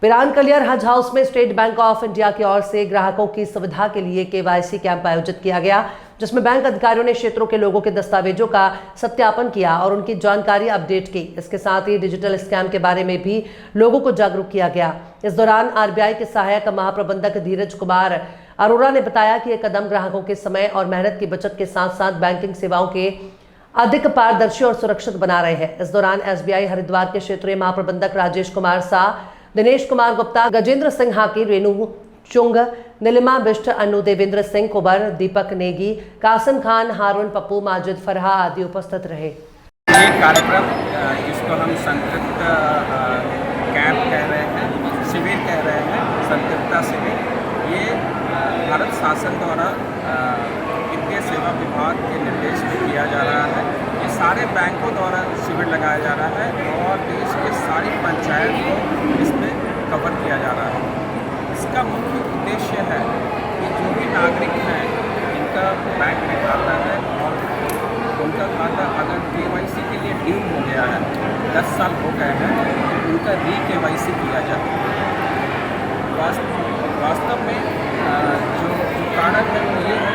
पिरान कलियर हज हाउस में state bank of India की ओर से ग्राहकों की सुविधा के लिए केवाईसी कैंप आयोजित किया गया, जिसमें बैंक अधिकारियों ने क्षेत्रों के लोगों के दस्तावेजों का सत्यापन किया और उनकी जानकारी अपडेट की। इसके साथ ही डिजिटल स्कैम के बारे में भी लोगों को जागरूक किया गया। इस दौरान आरबीआई के सहायक महाप्रबंधक धीरज कुमार अरोड़ा ने बताया कि यह कदम ग्राहकों के समय और मेहनत की बचत के साथ साथ बैंकिंग सेवाओं के अधिक पारदर्शी और सुरक्षित बना रहे हैं। इस दौरान एसबीआई हरिद्वार के क्षेत्रीय महाप्रबंधक राजेश कुमार शाह, दिनेश कुमार गुप्ता, गजेंद्र सिंह हाकी, रेणु चुंग, नीलिमा बिष्ट, अनु देवेंद्र सिंह कुबर, दीपक नेगी, कासिम खान, हारून पप्पू, माजिद फरहा आदि उपस्थित रहे। ये कार्यक्रम जिसको हम संतृप्त कैंप कह रहे हैं, शिविर कह रहे हैं, संतृप्ता शिविर, ये भारत शासन द्वारा वित्तीय सेवा विभाग के निर्देश में किया जा रहा है। ये सारे बैंकों द्वारा शिविर लगाया जा रहा है और देश के सारी पंचायत को इसमें कवर किया जा रहा है। इसका मुख्य उद्देश्य है कि जो भी नागरिक हैं जिनका बैंक में खाता है और उनका खाता अगर केवाईसी के लिए ड्यू हो गया है, 10 साल हो गए हैं, तो उनका केवाईसी किया जाए। वास्तव में जो कारण है वो ये है,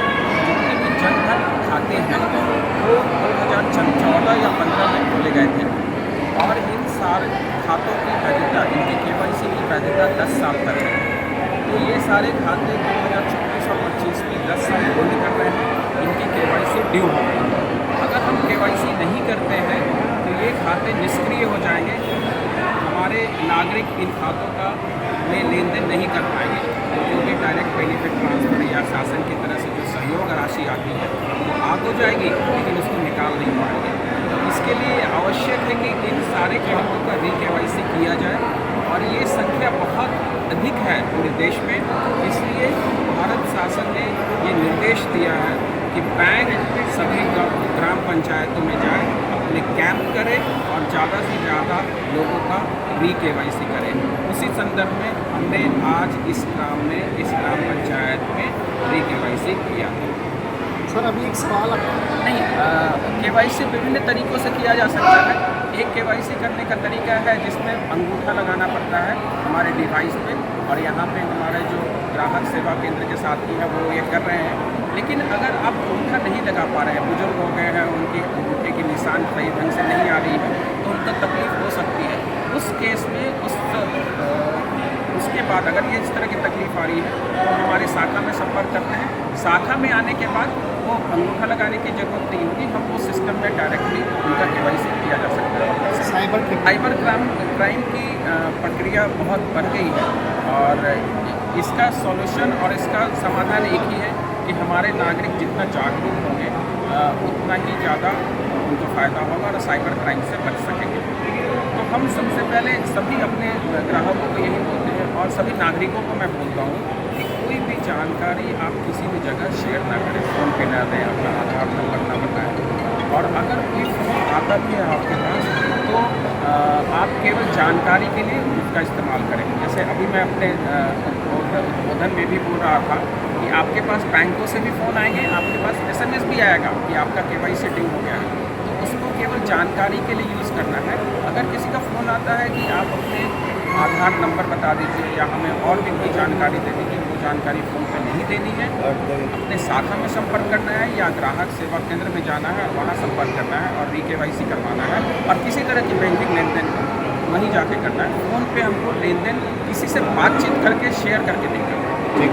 जितने भी जनधन खाते हैं वो 2014 या 15 में खोले गए थे और इन सारे खातों की वैधता, इनकी केवाईसी की वैधता 10 साल तक है। तो ये सारे खाते 2024 और 25 में 10 साल होल्ड कर रहे हैं, इनकी केवाईसी ड्यू हो गई। अगर हम केवाईसी नहीं करते हैं तो ये खाते निष्क्रिय हो जाएंगे। हमारे नागरिक इन खातों का में लेन देन नहीं कर पाएंगे, क्योंकि डायरेक्ट बेनिफिट ट्रांसफ़र या शासन की तरफ से जो सहयोग राशि आती है वो आ तो जाएगी, लेकिन उसको निकाल नहीं पाएंगे। तो इसके लिए आवश्यक है कि इन सारे खातों का केवाईसी किया जाए और ये संख्या बहुत अधिक है पूरे देश में। इसलिए भारत शासन ने ये निर्देश दिया है कि बैंक सभी ग्राम पंचायतों में जाए, अपने कैंप करें और ज़्यादा से ज़्यादा लोगों का केवाईसी करें। उसी संदर्भ में हमने आज इस ग्राम पंचायत में केवाईसी किया। सर अभी एक सवाल नहीं, केवाईसी विभिन्न तरीक़ों से किया जा सकता है। एक केवाईसी करने का तरीका है जिसमें अंगूठा लगाना पड़ता है हमारे डिवाइस पे, और यहाँ पे हमारे जो ग्राहक सेवा केंद्र के साथी हैं वो ये कर रहे हैं। लेकिन अगर आप अंगूठा नहीं लगा पा रहे हैं, बुजुर्ग हो गए हैं, उनके अंगूठे की निशान सही ढंग से नहीं आ रही है, तो उनको तकलीफ हो सकती है। उस केस में उसके बाद अगर ये इस तरह की तकलीफ आ रही है तो हमारे शाखा में संपर्क करते हैं। शाखा में आने के बाद वो अंगूठा लगाने की ज़रूरत नहीं होगी, हम वो सिस्टम में डायरेक्टली उनका केवाईसी किया जा सकता है। साइबर क्राइम की प्रक्रिया बहुत बढ़ गई है और इसका सॉल्यूशन और इसका समाधान एक ही है कि हमारे नागरिक जितना जागरूक होंगे उतना ही ज़्यादा उनको फ़ायदा होगा और साइबर क्राइम से बच सकेंगे। तो हम सबसे पहले सभी अपने ग्राहकों को यही बोलते हैं और सभी नागरिकों को मैं बोलता हूँ कि कोई भी जानकारी आप किसी भी जगह शेयर ना करें, फ़ोन पे ना दें, अपना आधार नंबर ना बताएं। और अगर कोई फ़ोन आता भी है आपके पास तो आप केवल जानकारी के लिए उसका इस्तेमाल करें। जैसे अभी मैं अपने उद्बोधन में भी बोल रहा था कि आपके पास बैंकों से भी फ़ोन आएंगे, आपके पास SMS भी आएगा कि आपका केवाईसी ड्यू हो गया है, तो उसको केवल जानकारी के लिए यूज़ करना है। अगर किसी का फ़ोन आता है कि आप अपने आधार नंबर बता दीजिए या हमें और भी कोई जानकारी दे दीजिए, वो जानकारी फ़ोन पे नहीं देनी है। अपने शाखा में संपर्क करना है या ग्राहक सेवा केंद्र में जाना है और वहाँ संपर्क करना है और केवाईसी करवाना है। और किसी तरह की बैंकिंग लेन देन वहीं जाके करना है। फ़ोन पे हमको लेन देन किसी से बातचीत करके शेयर करके नहीं करना है।